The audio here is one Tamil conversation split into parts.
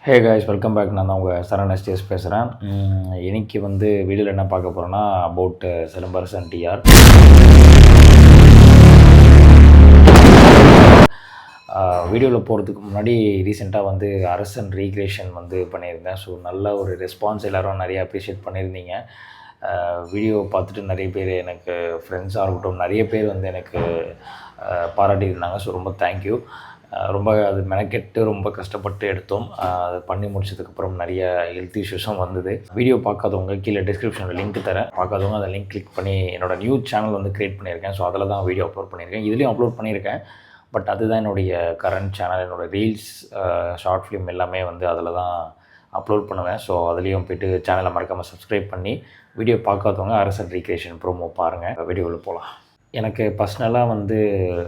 Hey guys, welcome back. நான் தான் உங்கள் சரண் எஸ்டிஎஸ் பேசுகிறேன். இன்றைக்கி வீடியோவில் என்ன பார்க்க போகிறோன்னா அபவுட் சிலம்பரசன் டிஆர். வீடியோவில் போகிறதுக்கு முன்னாடி ரீசெண்டாக அரசன் ரீக்ரியேஷன் பண்ணியிருந்தேன். ஸோ நல்ல ஒரு ரெஸ்பான்ஸ் எல்லோரும் நிறைய அப்ரிஷியேட் பண்ணியிருந்தீங்க. வீடியோ பார்த்துட்டு நிறைய பேர் எனக்கு ஃப்ரெண்ட்ஸாக இருக்கட்டும் நிறைய பேர் எனக்கு பாராட்டியிருந்தாங்க. ஸோ ரொம்ப தேங்க்யூ. ரொம்ப அது மெனக்கெட்டு ரொம்ப கஷ்டப்பட்டு எடுத்தோம். அதை பண்ணி முடிச்சதுக்கப்புறம் நிறைய ஹெல்த் இஷ்யூஸும் வந்தது. வீடியோ பார்க்காதவங்க கீழே டிஸ்கிரிப்ஷனில் லிங்க் தரேன். பார்க்காதவங்க அதை லிங்க் கிளிக் பண்ணி என்னோடய நியூ சேனல் க்ரியேட் பண்ணியிருக்கேன். ஸோ அதில் தான் வீடியோ அப்லோட் பண்ணியிருக்கேன். இதுலேயும் அப்லோட் பண்ணியிருக்கேன். பட் அதுதான் என்னுடைய கரண்ட் சேனல். என்னோடய ரீல்ஸ், ஷார்ட் ஃபிலிம் எல்லாமே அதில் தான் அப்லோட் பண்ணுவேன். ஸோ அதுலேயும் போய்ட்டு சேனலை மறக்காமல் சப்ஸ்கிரைப் பண்ணி வீடியோ பார்க்காதவங்க அரசன் ரீக்ரியேஷன் ப்ரோமோ பாருங்கள். வீடியோவில் போகலாம். எனக்கு பர்சனலாக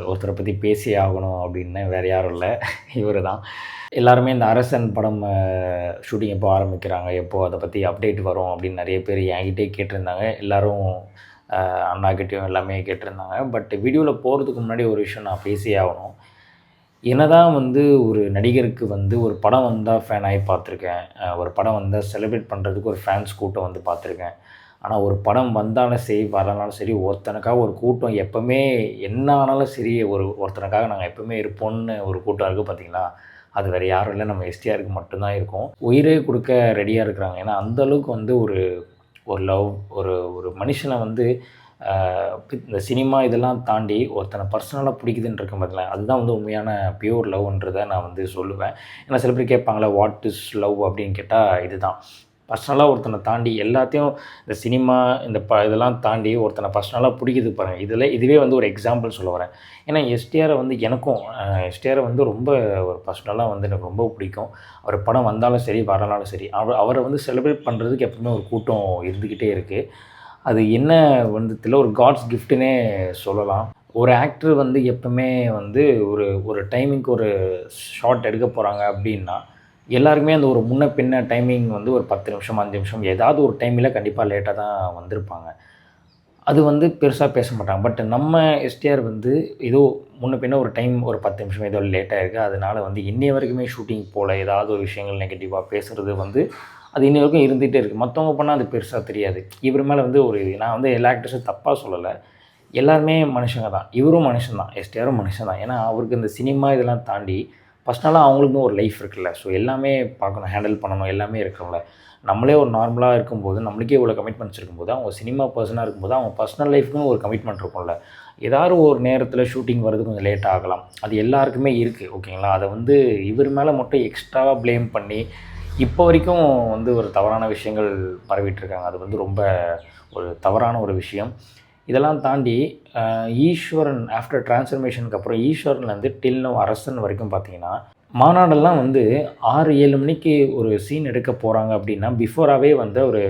ஒருத்தரை பற்றி பேசி ஆகணும் அப்படின்னு வேறு யாரும் இல்லை, இவர் தான். எல்லாருமே இந்த அரசன் படம் ஷூட்டிங் எப்போ ஆரம்பிக்கிறாங்க, எப்போது அதை பற்றி அப்டேட் வரும் அப்படின்னு நிறைய பேர் என்கிட்டே கேட்டிருந்தாங்க. எல்லோரும் அண்ணாக்கிட்டேயும் எல்லாமே கேட்டிருந்தாங்க. பட் வீடியோவில் போகிறதுக்கு முன்னாடி ஒரு விஷயம் நான் பேசியே ஆகணும். என்னதான் ஒரு நடிகருக்கு ஒரு படம் வந்தால் ஃபேன் ஆகி பார்த்துருக்கேன். ஒரு படம் வந்தால் செலிப்ரேட் பண்ணுறதுக்கு ஒரு ஃபேன்ஸ் கூட்டம் பார்த்துருக்கேன். ஆனால் ஒரு படம் வந்தாலும் சரி வரனாலும் சரி ஒருத்தனுக்காக ஒரு கூட்டம் எப்போவுமே என்ன ஆனாலும் சரி ஒருத்தனுக்காக நாங்கள் எப்போவுமே இருப்போம்னு ஒரு கூட்டம் இருக்குது பார்த்தீங்களா. அது வேறு யாரும் இல்லை, நம்ம எஸ்டிஆருக்கு மட்டும்தான் இருக்கும். உயிரே கொடுக்க ரெடியாக இருக்கிறாங்க. ஏன்னா அந்தளவுக்கு ஒரு லவ் ஒரு மனுஷனை இந்த சினிமா இதெல்லாம் தாண்டி ஒருத்தனை பர்சனலாக பிடிக்குதுன்னு இருக்கும் பார்த்தீங்களா, அதுதான் உண்மையான பியூர் லவ்ன்றதை நான் சொல்லுவேன். ஏன்னா சில பேர் கேட்பாங்களே வாட் இஸ் லவ் அப்படின்னு கேட்டால் இதுதான். பர்சனலாக ஒருத்தனை தாண்டி எல்லாத்தையும் இந்த சினிமா இதெல்லாம் தாண்டி ஒருத்தனை பர்சனலாக பிடிக்குது பாருங்கள். இதுவே ஒரு எக்ஸாம்பிள் சொல்ல வரேன். ஏன்னா எஸ்டிஆரை எனக்கும் எஸ்டிஆரை ரொம்ப ஒரு பர்சனலாக எனக்கு ரொம்ப பிடிக்கும். அவர் படம் வந்தாலும் சரி வரனாலும் சரி அவரை செலிப்ரேட் பண்ணுறதுக்கு எப்பவுமே ஒரு கூட்டம் இருந்துக்கிட்டே இருக்குது. அது என்ன தெரியல, ஒரு காட்ஸ் கிஃப்ட்டுன்னே சொல்லலாம். ஒரு ஆக்டர் எப்பவுமே ஒரு டைமிங்க்கு ஒரு ஷாட் எடுக்க போகிறாங்க அப்படின்னா எல்லாருக்குமே அந்த ஒரு முன்ன பின்ன டைமிங் ஒரு 10 நிமிஷம் 5 நிமிஷம் ஏதாவது ஒரு டைமில் கண்டிப்பாக லேட்டாக தான் வந்திருப்பாங்க. அது பெருசாக பேச மாட்டாங்க. பட் நம்ம எஸ்டிஆர் ஏதோ முன்ன பின்ன ஒரு டைம் ஒரு 10 நிமிஷம் ஏதோ லேட்டாக இருக்குது. அதனால் இன்னைய வரைக்குமே ஷூட்டிங் போல் ஏதாவது ஒரு விஷயங்கள் நெகட்டிவாக பேசுகிறது அது இன்னி வரைக்கும் இருந்துகிட்டே இருக்குது. மற்றவங்க பண்ணால் அது பெருசாக தெரியாது. இவர் மேலே நான் எல்லா ஆக்டர்ஸும் தப்பாக சொல்லலை, எல்லாருமே மனுஷங்க தான். இவரும் மனுஷன் தான், எஸ்டிஆரும் மனுஷன் தான். ஏன்னா அவருக்கு இந்த சினிமா இதெல்லாம் தாண்டி பர்சனலாக அவங்களுக்கும் ஒரு லைஃப் இருக்குல்ல. ஸோ எல்லாமே பார்க்கணும், ஹேண்டில் பண்ணணும், எல்லாமே இருக்கும்ல. நம்மளே ஒரு நார்மலாக இருக்கும்போது நம்மளுக்கே இவ்வளோ கமிட்மெண்ட்ஸ் இருக்கும்போது அவங்க சினிமா பர்சனாக இருக்கும்போது அவங்க பர்சனல் லைஃப்க்கும் ஒரு கமிட்மெண்ட் இருக்கும்ல. ஏதாவது ஒரு நேரத்தில் ஷூட்டிங் வரது கொஞ்சம் லேட் ஆகலாம், அது எல்லாருக்குமே இருக்குது, ஓகேங்களா. அதை இவர் மேலே மட்டும் எக்ஸ்ட்ராவாக ப்ளேம் பண்ணி இப்போ வரைக்கும் ஒரு தவறான விஷயங்கள் பரவிட்டுருக்காங்க. அது ரொம்ப ஒரு தவறான ஒரு விஷயம். இதெல்லாம் தாண்டி ஈஸ்வரன் ஆஃப்டர் டிரான்ஸ்ஃபர்மேஷனுக்கு அப்புறம் ஈஸ்வரன்லேருந்து டில் நவ் அரசன் வரைக்கும் பார்த்தீங்கன்னா மாநாடெல்லாம் 6-7 மணிக்கு ஒரு சீன் எடுக்க போகிறாங்க அப்படின்னா பிஃபோராகவே ஒரு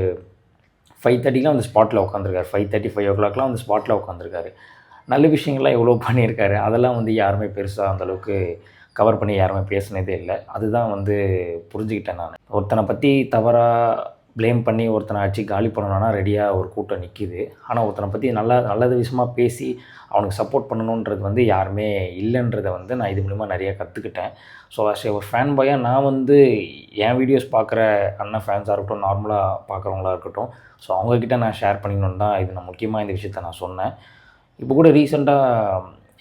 5:30லாம் ஸ்பாட்டில் உட்காந்துருக்காரு. 5:30 5 o'clockலாம் ஸ்பாட்டில் உட்காந்துருக்காரு. நல்ல விஷயங்கள்லாம் எவ்வளோ பண்ணியிருக்காரு. அதெல்லாம் யாருமே பெருசாக அந்தளவுக்கு கவர் பண்ணி யாருமே பேசினதே இல்லை. அதுதான் புரிஞ்சுக்கிட்டேன் நான். ஒருத்தனை பற்றி தவறாக ப்ளேம் பண்ணி ஒருத்தனை அடித்து காலி பண்ணணுன்னா ரெடியாக ஒரு கூட்டம் நிற்கிது. ஆனால் ஒருத்தனை பற்றி நல்லது விஷயமாக பேசி அவனுக்கு சப்போர்ட் பண்ணணுன்றது யாருமே இல்லைன்றதை நான் இது மூலிமா நிறையா கற்றுக்கிட்டேன். ஸோ ஒரு ஃபேன் பாயாக நான் என் வீடியோஸ் பார்க்குற அண்ணன் ஃபேன்ஸாக இருக்கட்டும், நார்மலாக பார்க்குறவங்களா இருக்கட்டும், ஸோ அவங்கக்கிட்ட நான் ஷேர் பண்ணிக்கணுன்னு தான் இது நான் முக்கியமாக இந்த விஷயத்த நான் சொன்னேன். இப்போ கூட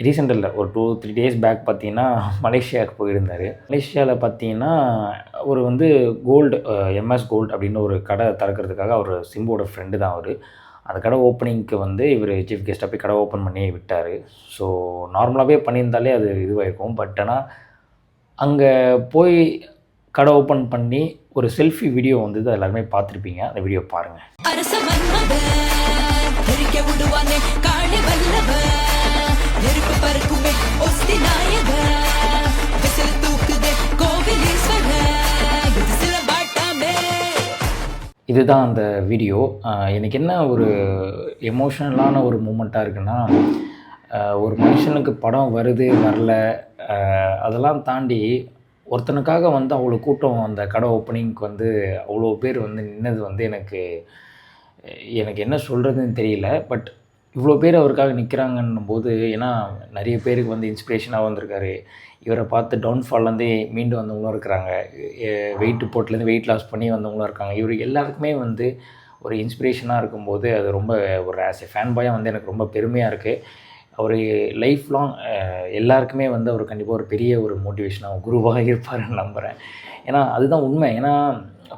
ரீசெண்ட் இல்லை, ஒரு 2-3 days பேக் பார்த்தீங்கன்னா மலேசியாவுக்கு போயிருந்தார். மலேசியாவில் பார்த்தீங்கன்னா அவர் கோல்டு எம்எஸ் கோல்டு அப்படின்னு ஒரு கடை திறக்கிறதுக்காக அவர் சிம்புவோட ஃப்ரெண்டு தான் அவர். அந்த கடை ஓப்பனிங்க்கு இவர் சீஃப் கெஸ்ட்டாக போய் கடை ஓப்பன் பண்ணி விட்டார். ஸோ நார்மலாகவே பண்ணியிருந்தாலே அது இதுவாகிருக்கும். பட் ஆனால் அங்கே போய் கடை ஓப்பன் பண்ணி ஒரு செல்ஃபி வீடியோ எல்லாருமே பார்த்துருப்பீங்க. அந்த வீடியோ பாருங்கள். இதுதான் அந்த வீடியோ. எனக்கு என்ன ஒரு எமோஷ்னலான ஒரு மூமெண்ட்டாக இருக்குன்னா, ஒரு மனுஷனுக்கு படம் வருது வரல அதெல்லாம் தாண்டி ஒருத்தனுக்காக அவ்வளோ கூட்டம் அந்த கடை ஓப்பனிங்க்கு அவ்வளோ பேர் நின்னது எனக்கு என்ன சொல்கிறதுன்னு தெரியல. பட் இவ்வளோ பேர் அவருக்காக நிற்கிறாங்கன்னும் போது, ஏன்னா நிறைய பேருக்கு வந்து இன்ஸ்பிரேஷனாக வந்திருக்காரு. இவரை பார்த்து டவுன்ஃபால்லேருந்தே மீண்டு வந்தவங்களும் இருக்கிறாங்க. வெயிட் போட்டுலேருந்து வெயிட் லாஸ் பண்ணி வந்தவங்களும் இருக்காங்க. இவர் எல்லாருக்குமே வந்து ஒரு இன்ஸ்பிரேஷனாக இருக்கும்போது, அது ரொம்ப ஒரு ஆஸ் எ ஃபேன் பாயாக வந்து எனக்கு ரொம்ப பெருமையாக இருக்குது. அவர் லைஃப் லாங் எல்லாருக்குமே வந்து அவர் கண்டிப்பாக ஒரு பெரிய ஒரு மோட்டிவேஷனாக குருவாக இருப்பாருன்னு நம்புகிறேன். ஏன்னா அதுதான் உண்மை. ஏன்னா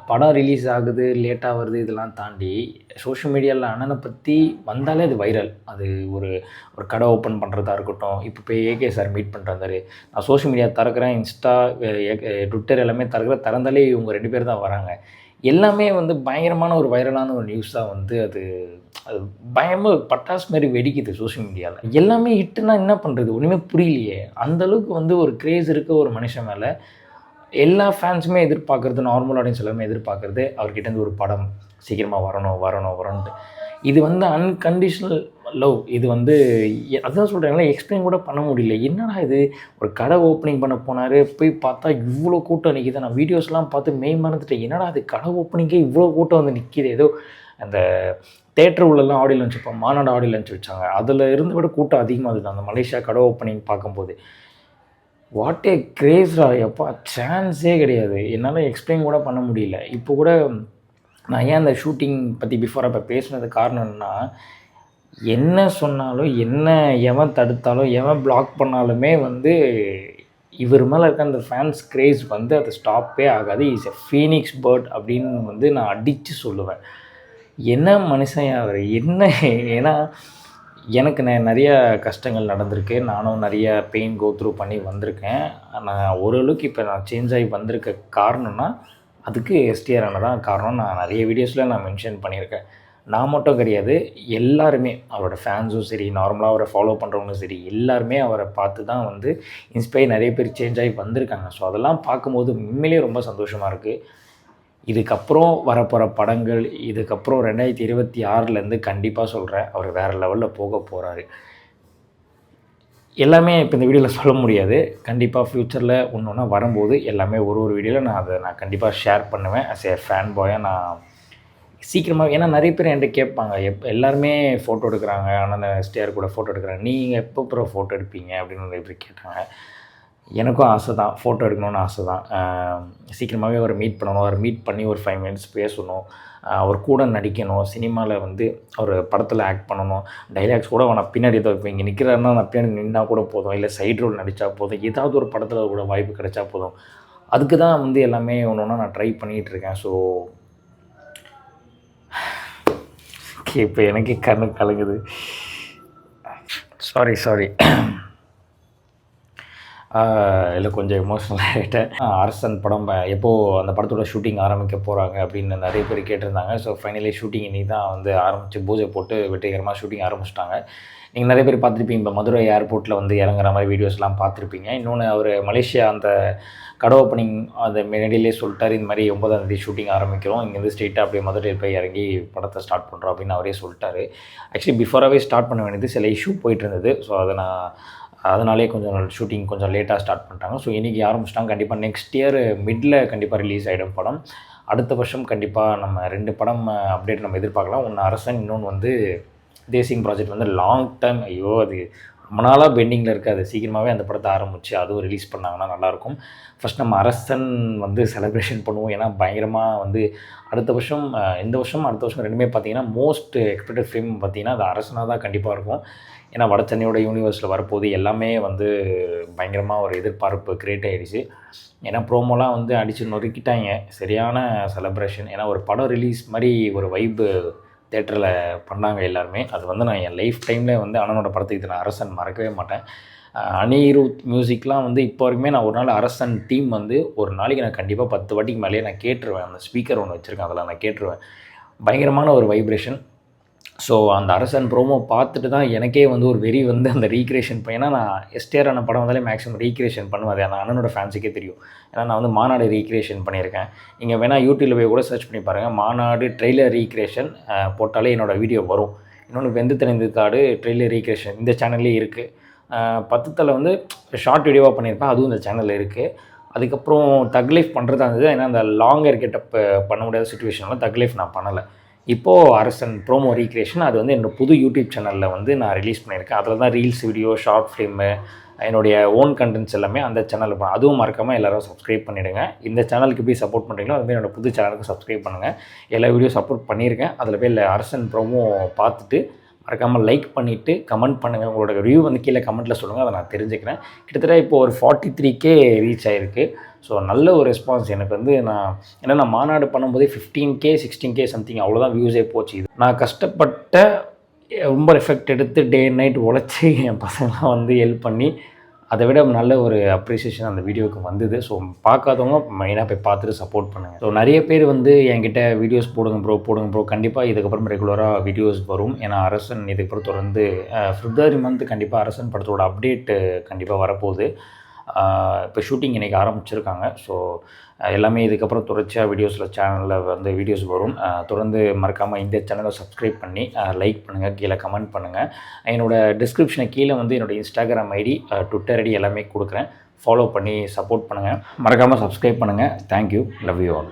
படம் ரிலீஸ் ஆகுது, லேட்டாக வருது இதெல்லாம் தாண்டி சோஷியல் மீடியாவில் அண்ணனை பற்றி வந்தாலே அது வைரல். அது ஒரு ஒரு கடை ஓப்பன் பண்ணுறதா இருக்கட்டும், இப்போ போய் ஏகே சார் மீட் பண்ணிட்டு வந்தார். நான் சோஷியல் மீடியா திறக்கிறேன், இன்ஸ்டா, ட்விட்டர் எல்லாமே திறந்தாலே இவங்க 2 பேர் தான் வராங்க. எல்லாமே வந்து பயங்கரமான ஒரு வைரலான ஒரு நியூஸாக வந்து அது அது பயமாக பட்டாசு மாரி வெடிக்குது சோஷியல் மீடியாவில். எல்லாமே ஹிட்டுன்னா என்ன பண்ணுறது? ஒன்றுமே புரியலையே. அந்தளவுக்கு வந்து ஒரு க்ரேஸ் இருக்க ஒரு மனுஷன் மேலே எல்லா ஃபேன்ஸுமே எதிர்பார்க்குறது, நார்மல் ஆடியன்ஸ் எல்லாமே எதிர்பார்க்குறது அவர்கிட்டேருந்து ஒரு படம் சீக்கிரமாக வரணுன்ட்டு. இது வந்து அன்கண்டிஷ்னல் லவ். இது வந்து அதான் சொல்கிறேன்ல, எக்ஸ்பிளைன் கூட பண்ண முடியல. என்னடா இது, ஒரு கடை ஓப்பனிங் பண்ண போனார், போய் பார்த்தா இவ்வளோ கூட்டம் நிற்கிது. நான் வீடியோஸ்லாம் பார்த்து மறந்துட்டேன். என்னடா அது, கடை ஓப்பனிங்கே இவ்வளோ கூட்டம் வந்து நிற்கிது. ஏதோ அந்த தேட்டர் உள்ளெல்லாம் ஆடியோ லான்ச் வைப்பாங்க, மாநாடு ஆடியோ லான்ச் வச்சாங்க, அதில் இருந்து விட கூட்டம் அதிகமாக இருந்தது அந்த மலேசியா கடை ஓப்பனிங் பார்க்கும்போது. வாட் ஏ கிரேஸ்ரா, எப்பா சான்ஸே கிடையாது. என்னால் எக்ஸ்பிளைன் கூட பண்ண முடியல. இப்போ கூட நான் ஏன் அந்த ஷூட்டிங் பற்றி பிஃபோராக இப்போ பேசுனது காரணம் என்னன்னா, என்ன சொன்னாலும், என்ன எவன் தடுத்தாலும், எவன் பிளாக் பண்ணாலுமே வந்து இவர் மேலே இருக்க அந்த ஃபேன்ஸ் கிரேஸ் வந்து அது ஸ்டாப்பே ஆகாது. இஸ் எ ஃபீனிக்ஸ் பேர்ட் அப்படின்னு வந்து நான் அடித்து சொல்லுவேன். என்ன மனுஷன் அவர், என்ன, ஏன்னா எனக்கு நிறைய கஷ்டங்கள் நடந்திருக்கு. நானும் நிறைய பெயின் கோ த்ரூ பண்ணி வந்திருக்கேன். நான் ஓரளவுக்கு இப்போ நான் சேஞ்ச் ஆகி வந்திருக்க காரணம்னா அதுக்கு எஸ்டிஆர் அண்ணன் தான் காரணம். நான் நிறைய வீடியோஸில் நான் மென்ஷன் பண்ணியிருக்கேன். நான் மட்டும் கிடையாது, எல்லாருமே அவரோட ஃபேன்ஸும் சரி, நார்மலாக அவரை ஃபாலோ பண்ணுறவங்களும் சரி, எல்லாருமே அவரை பார்த்து தான் வந்து இன்ஸ்பயர் நிறைய பேர் சேஞ்ச் ஆகி வந்திருக்காங்க. ஸோ அதெல்லாம் பார்க்கும்போது உண்மையிலேயே ரொம்ப சந்தோஷமாக இருக்குது. இதுக்கப்புறம் வரப்போகிற படங்கள், இதுக்கப்புறம் 2026லேருந்து கண்டிப்பாக சொல்கிறேன், அவர் வேறு லெவலில் போக போகிறாரு. எல்லாமே இப்போ இந்த வீடியோவில் சொல்ல முடியாது. கண்டிப்பாக ஃப்யூச்சரில் ஒன்று ஒன்றா வரும்போது எல்லாமே ஒரு வீடியோவில் நான் கண்டிப்பாக ஷேர் பண்ணுவேன். ஆஸ் எ ஃபேன் பாயாக நான் சீக்கிரமாக, ஏன்னா நிறைய பேர் என்கிட்ட கேட்பாங்க, எல்லாருமே ஃபோட்டோ எடுக்கிறாங்க, ஆனால் எஸ்டிஆர் கூட ஃபோட்டோ எடுக்கிறாங்க, நீங்கள் எப்போ ஃபோட்டோ எடுப்பீங்க அப்படின்னு நிறைய பேர் கேட்டாங்க. எனக்கும் ஆசை தான், ஃபோட்டோ எடுக்கணும்னு ஆசை தான். சீக்கிரமாகவே அவரை மீட் பண்ணணும், அவரை மீட் பண்ணி ஒரு 5 மினிட்ஸ் பேசணும், அவர் கூட நடிக்கணும், சினிமாவில் வந்து அவர் படத்தில் ஆக்ட் பண்ணணும். டைலாக்ஸ் கூட நான் பின்னாடி ஏதோ இப்போ இங்கே நிற்கிறாருன்னா நான் பின்னாடி நின்னா கூட போதும், இல்லை சைட் ரோல் நடித்தா போதும், ஏதாவது ஒரு படத்தில் கூட வாய்ப்பு கிடைச்சா போதும். அதுக்கு தான் வந்து எல்லாமே ஒன்று ஒன்றா நான் ட்ரை பண்ணிகிட்ருக்கேன். ஸோ இப்போ எனக்கே கண்ணு கலங்குது. சாரி இல்லை, கொஞ்சம் எமோஷ்னல் ஆகிட்டேன். அரசன் படம் எப்போது அந்த படத்தோட ஷூட்டிங் ஆரம்பிக்க போகிறாங்க அப்படின்னு நிறைய பேர் கேட்டிருந்தாங்க. ஸோ ஃபைனலி ஷூட்டிங் இன்றைக்கி தான் வந்து ஆரம்பித்து, பூஜை போட்டு வெற்றிகரமாக ஷூட்டிங் ஆரம்பிச்சிட்டாங்க. நீங்கள் நிறைய பேர் பார்த்துருப்பீங்க, இப்போ மதுரை ஏர்போர்ட்டில் வந்து இறங்குற மாதிரி வீடியோஸ்லாம் பார்த்துருப்பீங்க. இன்னொன்று, அவர் மலேசியா அந்த கடை ஓப்பனிங் அந்த முன்னாடியிலே சொல்லிட்டார், இந்த மாதிரி 9ஆம் தேதி ஷூட்டிங் ஆரம்பிக்கிறோம், இங்கேருந்து ஸ்ட்ரெயிட்டாக அப்படியே மதுரையில் போய் இறங்கி படத்தை ஸ்டார்ட் பண்ணுறோம் அப்படின்னு அவரே சொல்லிட்டாரு. ஆக்சுவலி பிஃபோராகவே ஸ்டார்ட் பண்ண வேண்டியது, சில இஷ்யூ போயிட்டு இருந்தது. ஸோ அதனாலே கொஞ்சம் ஷூட்டிங் கொஞ்சம் லேட்டாக ஸ்டார்ட் பண்ணிட்டாங்க. ஸோ இன்றைக்கி ஆரம்பிச்சிட்டாங்க. கண்டிப்பாக நெக்ஸ்ட் இயர் மிடில் கண்டிப்பாக ரிலீஸ் ஆகிடும் படம். அடுத்த வருஷம் கண்டிப்பாக நம்ம 2 படம் அப்டேட் நம்ம எதிர்பார்க்கலாம். ஒன்று அரசன், இன்னொன்று வந்து தேசிங் ப்ராஜெக்ட் வந்து லாங் டைம், அது ரொம்ப நாளாக பெண்டிங்கில் இருக்குது. அது சீக்கிரமாகவே அந்த படத்தை ஆரம்பித்து அதுவும் ரிலீஸ் பண்ணாங்கன்னா நல்லாயிருக்கும். ஃபஸ்ட் நம்ம அரசன் வந்து செலிப்ரேஷன் பண்ணுவோம். ஏன்னா பயங்கரமாக வந்து அடுத்த வருஷம், இந்த வருஷம் அடுத்த வருஷம் ரெண்டுமே பார்த்திங்கன்னா மோஸ்ட் எக்ஸ்பெக்டட் ஃபிலிம் பார்த்திங்கன்னா அது அரசனாக தான் கண்டிப்பாக இருக்கும். ஏன்னா வட சென்னையோட யூனிவர்ஸில் வரப்போது எல்லாமே வந்து பயங்கரமாக ஒரு எதிர்பார்ப்பு க்ரியேட் ஆகிடுச்சு. ஏன்னா ப்ரோமோலாம் வந்து அடித்து நொறுக்கிட்டாங்க, சரியான செலிப்ரேஷன். ஏன்னா ஒரு படம் ரிலீஸ் மாதிரி ஒரு வைப்பு தேட்டரில் பண்ணாங்க எல்லாருமே. அது வந்து நான் என் லைஃப் டைமில் வந்து அண்ணனோட படத்துக்கு நான் அரசன் மறக்கவே மாட்டேன். அனிருத் மியூசிக்லாம் வந்து இப்போ வரைக்குமே நான் ஒரு நாள் அரசன் டீம் வந்து ஒரு நாளைக்கு நான் கண்டிப்பாக 10 வாட்டிக்கு மேலேயே நான் கேட்டுருவேன். அந்த ஸ்பீக்கர் ஒன்று வச்சுருக்கேன், அதில் நான் கேட்டுருவேன். பயங்கரமான ஒரு வைப்ரேஷன். ஸோ அந்த அரசன் ப்ரோமோ பார்த்துட்டு தான் எனக்கே வந்து ஒரு வெறி வந்து அந்த ரீக்ரியேஷன் ஏன்னா நான் எஸ்டிஆர் ஆன படம் வந்தாலே மேக்ஸிமம் ரீக்ரியேஷன் பண்ணுவேன். அது அந்த அண்ணனோட ஃபேன்ஸுக்கே தெரியும். ஏன்னா நான் வந்து மாநாடு ரீக்ரியேஷன் பண்ணியிருக்கேன். நீங்கள் வேணால் யூடியூப்பில் போய் கூட சர்ச் பண்ணி பாருங்கள், மாநாடு ட்ரெய்லர் ரீக்ரியேஷன் போட்டாலே என்னோடய வீடியோ வரும். இன்னொன்று வெந்து திணைந்து தாடு ட்ரெய்லர் ரீக்ரியேஷன் இந்த சேனல்லே இருக்குது. 10 தலை வந்து ஷார்ட் வீடியோவாக பண்ணியிருப்பேன், அதுவும் இந்த சேனலில் இருக்குது. அதுக்கப்புறம் தக் லைஃப் பண்ணுறதா இருந்தது. ஏன்னா அந்த லாங்கர் கெட்டப் பண்ண முடியாத சுச்சுவேஷனில் தக் லைஃப் நான் பண்ணலை. இப்போது அரசன் ப்ரோமோ ரீக்ரியேஷன் அது வந்து என்னோடய புது யூடியூப் சேனலில் வந்து நான் ரிலீஸ் பண்ணியிருக்கேன். அதில் தான் ரீல்ஸ் வீடியோ, ஷார்ட் ஃபிலிமு, என்னுடைய ஓன் கண்டென்ட்ஸ் எல்லாமே அந்த சேனலில் அதுவும் மறக்காமல் எல்லோரும் சப்ஸ்கிரைப் பண்ணிவிடுங்க. இந்த சேனலுக்கு போய் சப்போர்ட் பண்ணுறீங்களோ அதுமாதிரி என்னோடய புது சேனலுக்கு சப்ஸ்கிரைப் பண்ணுங்கள். எல்லா வீடியோ சப்போர்ட் பண்ணியிருக்கேன். அதில் போய் அரசன் ப்ரோமோ பார்த்துட்டு மறக்காமல் லைக் பண்ணிவிட்டு கமெண்ட் பண்ணுங்கள். உங்களோட ரிவ்யூ வந்து கீழே கமெண்ட்டில் சொல்லுங்கள், அதை நான் தெரிஞ்சுக்கிறேன். கிட்டத்தட்ட இப்போ ஒரு 43K ரீச் ஆகிருக்கு. ஸோ நல்ல ஒரு ரெஸ்பான்ஸ் எனக்கு வந்து நான் மாநாடு பண்ணும்போதே 15K 16K சம்திங் அவ்வளோதான் வியூஸே போச்சு. இது நான் கஷ்டப்பட்ட ரொம்ப எஃபெக்ட் எடுத்து டே அண்ட் நைட் உழைச்சி என் பசங்களாம் வந்து ஹெல்ப் பண்ணி அதை விட நல்ல ஒரு அப்ரிசியேஷன் அந்த வீடியோவுக்கு வந்தது. ஸோ பார்க்காதவங்க மெயினாக போய் பார்த்துட்டு சப்போர்ட் பண்ணுங்கள். ஸோ நிறைய பேர் வந்து என்கிட்ட வீடியோஸ் போடுங்க ப்ரோ கண்டிப்பாக இதுக்கப்புறம் ரெகுலராக வீடியோஸ் வரும். ஏன்னா அரசன் இதுக்கப்புறம் தொடர்ந்து February மந்த் கண்டிப்பாக அரசன் படத்தோட அப்டேட்டு கண்டிப்பாக வரப்போகுது. இப்போ ஷூட்டிங் இன்றைக்கி ஆரம்பிச்சிருக்காங்க. ஸோ எல்லாமே இதுக்கப்புறம் தொடர்ச்சியாக வீடியோஸில் சேனலில் வந்து வீடியோஸ் வரும். தொடர்ந்து மறக்காமல் இந்த சேனலை சப்ஸ்கிரைப் பண்ணி லைக் பண்ணுங்கள், கீழே கமெண்ட் பண்ணுங்கள். என்னோடய டிஸ்கிரிப்ஷனை கீழே வந்து என்னோடய Instagram ஐடி, Twitter ஐடி எல்லாமே கொடுக்குறேன். ஃபாலோ பண்ணி சப்போர்ட் பண்ணுங்கள். மறக்காமல் சப்ஸ்கிரைப் பண்ணுங்கள். தேங்க்யூ. Love you all.